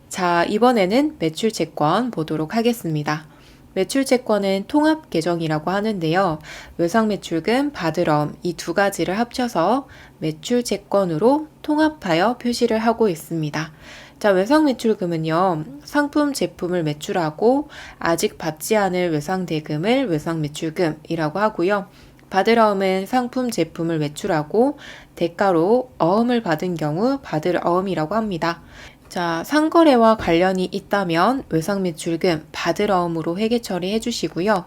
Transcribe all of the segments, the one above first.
자, 이번에는 매출채권 보도록 하겠습니다. 매출채권은 통합계정이라고 하는데요. 외상매출금, 받으러움 이 두 가지를 합쳐서 매출채권으로 통합하여 표시를 하고 있습니다. 자, 외상매출금은요, 상품 제품을 매출하고 아직 받지 않을 외상대금을 외상매출금이라고 하고요. 받으러움은 상품 제품을 매출하고 대가로 어음을 받은 경우 받으러움이라고 합니다. 자, 상거래와 관련이 있다면 외상매출금 받으러움으로 회계 처리해 주시고요.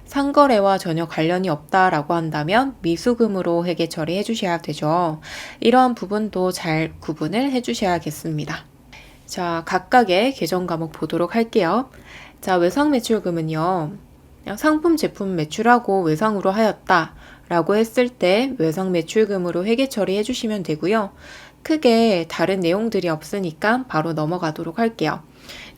상거래와 전혀 관련이 없다라고 한다면 미수금으로 회계 처리해 주셔야 되죠. 이러한 부분도 잘 구분을 해 주셔야겠습니다. 자, 각각의 계정 과목 보도록 할게요. 자, 외상매출금은요. 상품 제품 매출하고 외상으로 하였다 라고 했을 때 외상매출금으로 회계 처리해 주시면 되고요. 크게 다른 내용들이 없으니까 바로 넘어가도록 할게요.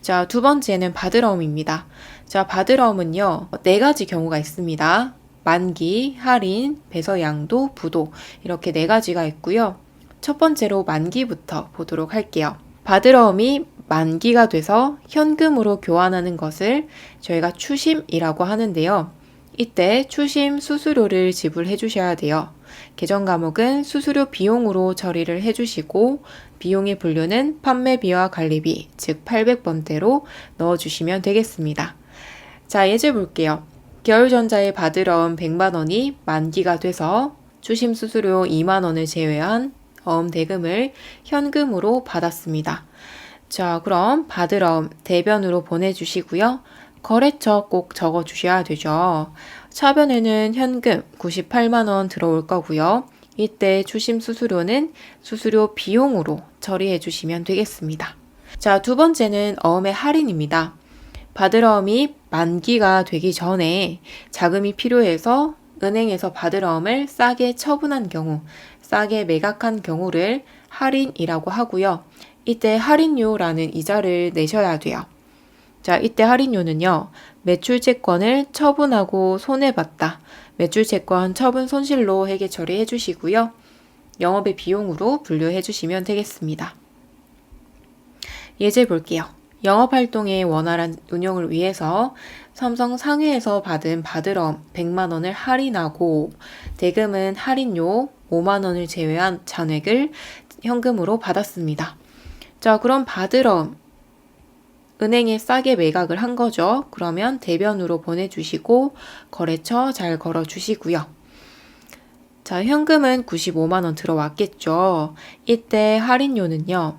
자, 두 번째는 받으러움입니다. 자, 받으러움은요, 네 가지 경우가 있습니다. 만기, 할인, 배서양도, 부도 이렇게 네 가지가 있고요. 첫 번째로 만기부터 보도록 할게요. 받으러움이 만기가 돼서 현금으로 교환하는 것을 저희가 추심이라고 하는데요. 이때 추심 수수료를 지불해 주셔야 돼요. 계정 과목은 수수료 비용으로 처리를 해주시고 비용의 분류는 판매비와 관리비, 즉 800번대로 넣어주시면 되겠습니다. 자, 예제 볼게요. 겨울전자에 받으러움 100만원이 만기가 돼서 추심 수수료 2만원을 제외한 어음 대금을 현금으로 받았습니다. 자, 그럼 받으러움 대변으로 보내주시고요. 거래처 꼭 적어주셔야 되죠. 차변에는 현금 98만원 들어올 거고요. 이때 추심 수수료는 수수료 비용으로 처리해 주시면 되겠습니다. 자, 두 번째는 어음의 할인입니다. 받으러움이 만기가 되기 전에 자금이 필요해서 은행에서 받으러움을 싸게 처분한 경우, 싸게 매각한 경우를 할인이라고 하고요. 이때 할인료라는 이자를 내셔야 돼요. 자, 이때 할인료는요, 매출채권을 처분하고 손해봤다. 매출채권 처분 손실로 회계 처리해 주시고요. 영업의 비용으로 분류해 주시면 되겠습니다. 예제 볼게요. 영업활동의 원활한 운영을 위해서 삼성 상해에서 받은 받으러움 100만원을 할인하고 대금은 할인료 5만원을 제외한 잔액을 현금으로 받았습니다. 자, 그럼 받으러움 은행에 싸게 매각을 한 거죠. 그러면 대변으로 보내주시고 거래처 잘 걸어주시고요. 자, 현금은 95만원 들어왔겠죠. 이때 할인료는요.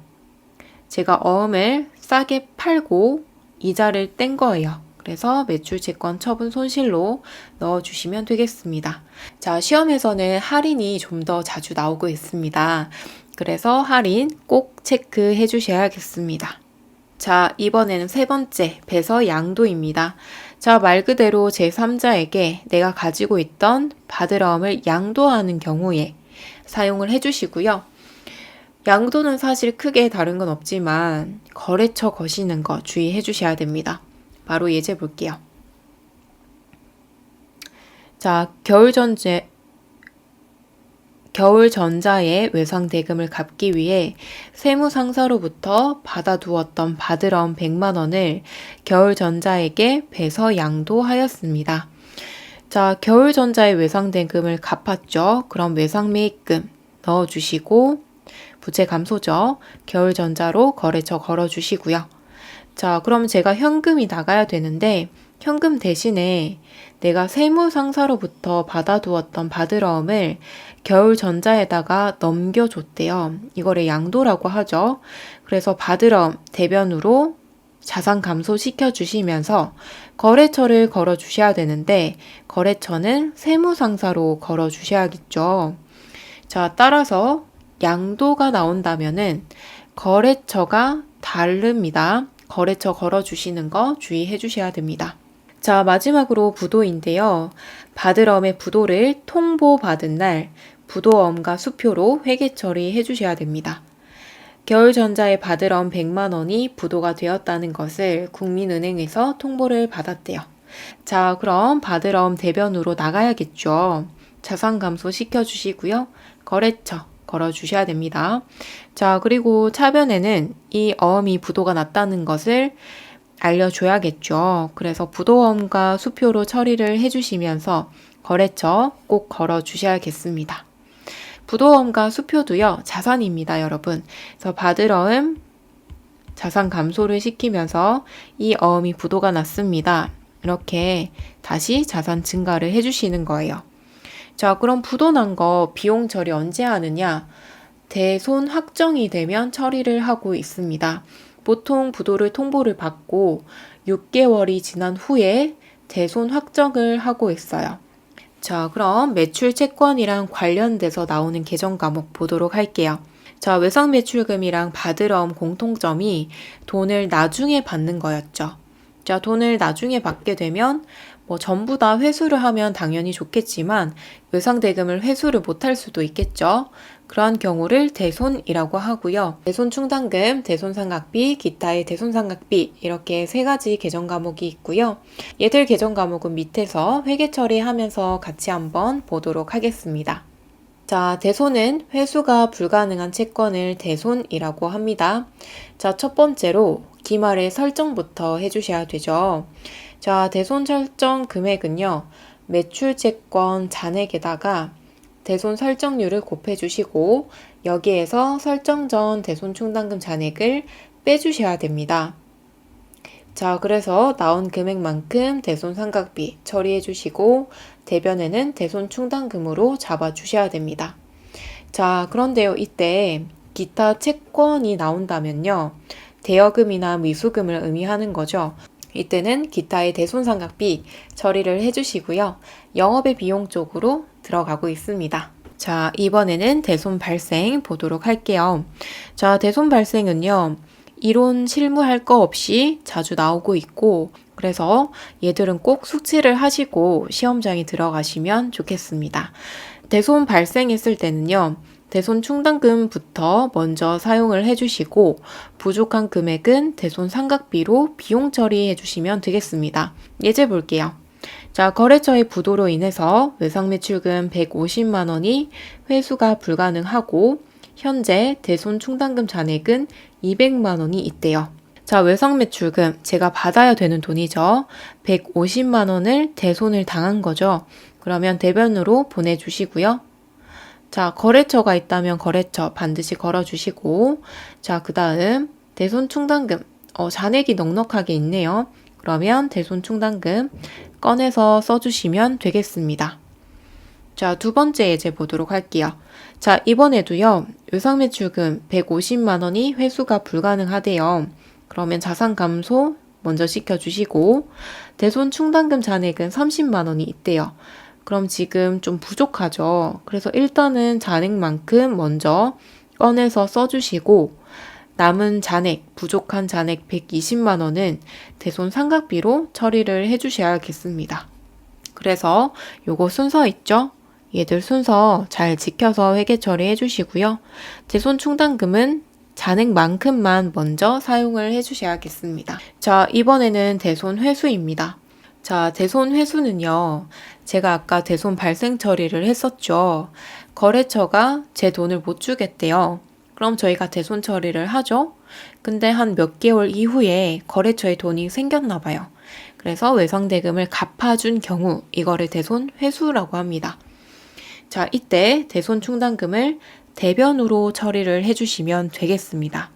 제가 어음을 싸게 팔고 이자를 뗀 거예요. 그래서 매출채권 처분 손실로 넣어주시면 되겠습니다. 자, 시험에서는 할인이 좀 더 자주 나오고 있습니다. 그래서 할인 꼭 체크해 주셔야겠습니다. 자, 이번에는 세 번째, 배서 양도입니다. 자, 말 그대로 제3자에게 내가 가지고 있던 받으러움을 양도하는 경우에 사용을 해주시고요. 양도는 사실 크게 다른 건 없지만 거래처 거시는 거 주의해 주셔야 됩니다. 바로 예제 볼게요. 자, 겨울전자의 외상대금을 갚기 위해 세무상사로부터 받아두었던 받으러움 100만원을 겨울전자에게 배서 양도하였습니다. 자, 겨울전자의 외상대금을 갚았죠. 그럼 외상매입금 넣어주시고 부채 감소죠. 겨울전자로 거래처 걸어주시고요. 자, 그럼 제가 현금이 나가야 되는데 현금 대신에 내가 세무상사로부터 받아두었던 받으러움을 겨울전자에다가 넘겨줬대요. 이거를 양도라고 하죠. 그래서 받으러움 대변으로 자산 감소시켜 주시면서 거래처를 걸어 주셔야 되는데 거래처는 세무상사로 걸어 주셔야겠죠. 자, 따라서 양도가 나온다면은 거래처가 다릅니다. 거래처 걸어 주시는 거 주의해 주셔야 됩니다. 자, 마지막으로 부도인데요. 받으러움의 부도를 통보받은 날 부도엄과 수표로 회계 처리해 주셔야 됩니다. 겨울전자의 받으러움 100만원이 부도가 되었다는 것을 국민은행에서 통보를 받았대요. 자, 그럼 받으러움 대변으로 나가야겠죠. 자산 감소 시켜주시고요. 거래처 걸어주셔야 됩니다. 자, 그리고 차변에는 이 어음이 부도가 났다는 것을 알려줘야겠죠. 그래서 부도어음과 수표로 처리를 해주시면서 거래처 꼭 걸어주셔야겠습니다. 부도어음과 수표도요, 자산입니다, 여러분. 그래서 받을 어음, 자산 감소를 시키면서 이 어음이 부도가 났습니다. 이렇게 다시 자산 증가를 해주시는 거예요. 자, 그럼 부도 난 거 비용 처리 언제 하느냐? 대손 확정이 되면 처리를 하고 있습니다. 보통 부도를 통보를 받고 6개월이 지난 후에 대손 확정을 하고 있어요. 자, 그럼 매출 채권이랑 관련돼서 나오는 계정 과목 보도록 할게요. 자, 외상 매출금이랑 받으러옴 공통점이 돈을 나중에 받는 거였죠. 자, 돈을 나중에 받게 되면 전부 다 회수를 하면 당연히 좋겠지만 외상대금을 회수를 못할 수도 있겠죠. 그러한 경우를 대손이라고 하고요. 대손충당금, 대손상각비, 기타의 대손상각비 이렇게 세 가지 계정 과목이 있고요. 얘들 계정 과목은 밑에서 회계 처리하면서 같이 한번 보도록 하겠습니다. 자, 대손은 회수가 불가능한 채권을 대손이라고 합니다. 자, 첫 번째로 기말의 설정부터 해주셔야 되죠. 자, 대손 설정 금액은요, 매출채권 잔액에다가 대손 설정률을 곱해주시고 여기에서 설정 전 대손 충당금 잔액을 빼주셔야 됩니다. 자, 그래서 나온 금액만큼 대손 상각비 처리해 주시고 대변에는 대손 충당금으로 잡아 주셔야 됩니다. 자, 그런데요, 이때 기타 채권이 나온다면요, 대여금이나 미수금을 의미하는 거죠. 이때는 기타의 대손 상각비 처리를 해주시고요. 영업의 비용 쪽으로 들어가고 있습니다. 자, 이번에는 대손 발생 보도록 할게요. 자, 대손 발생은요, 이론 실무할 거 없이 자주 나오고 있고, 그래서 얘들은 꼭 숙지를 하시고 시험장에 들어가시면 좋겠습니다. 대손 발생했을 때는요, 대손 충당금부터 먼저 사용을 해주시고 부족한 금액은 대손 상각비로 비용 처리해 주시면 되겠습니다. 예제 볼게요. 자, 거래처의 부도로 인해서 외상매출금 150만 원이 회수가 불가능하고 현재 대손 충당금 잔액은 200만 원이 있대요. 자, 외상매출금 제가 받아야 되는 돈이죠. 150만 원을 대손을 당한 거죠. 그러면 대변으로 보내주시고요. 자, 거래처가 있다면 거래처 반드시 걸어주시고, 자, 그 다음 대손 충당금, 잔액이 넉넉하게 있네요. 그러면 대손 충당금 꺼내서 써주시면 되겠습니다. 자, 두 번째 예제 보도록 할게요. 자, 이번에도요, 외상매출금 150만 원이 회수가 불가능하대요. 그러면 자산 감소 먼저 시켜주시고, 대손 충당금 잔액은 30만 원이 있대요. 그럼 지금 좀 부족하죠. 그래서 일단은 잔액만큼 먼저 꺼내서 써주시고 남은 잔액, 부족한 잔액 120만 원은 대손 상각비로 처리를 해주셔야겠습니다. 그래서 요거 순서 있죠? 얘들 순서 잘 지켜서 회계 처리해 주시고요. 대손 충당금은 잔액만큼만 먼저 사용을 해주셔야겠습니다. 자, 이번에는 대손 회수입니다. 자, 대손 회수는요, 제가 아까 대손 발생 처리를 했었죠. 거래처가 제 돈을 못 주겠대요. 그럼 저희가 대손 처리를 하죠. 근데 한 몇 개월 이후에 거래처에 돈이 생겼나 봐요. 그래서 외상대금을 갚아준 경우 이거를 대손 회수라고 합니다. 자, 이때 대손 충당금을 대변으로 처리를 해주시면 되겠습니다.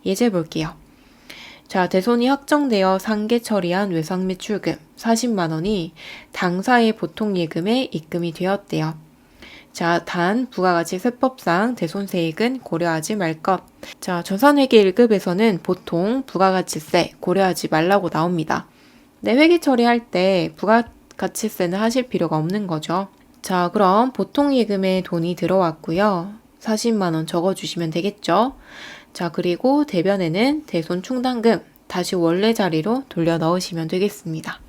예제 볼게요. 자, 대손이 확정되어 상계 처리한 외상매출금 40만 원이 당사의 보통예금에 입금이 되었대요. 자, 단 부가가치세법상 대손세액은 고려하지 말 것. 자, 전산회계 1급에서는 보통 부가가치세 고려하지 말라고 나옵니다. 네, 회계 처리할 때 부가가치세는 하실 필요가 없는 거죠. 자, 그럼 보통예금에 돈이 들어왔고요. 40만 원 적어주시면 되겠죠. 자, 그리고 대변에는 대손 충당금 다시 원래 자리로 돌려 넣으시면 되겠습니다.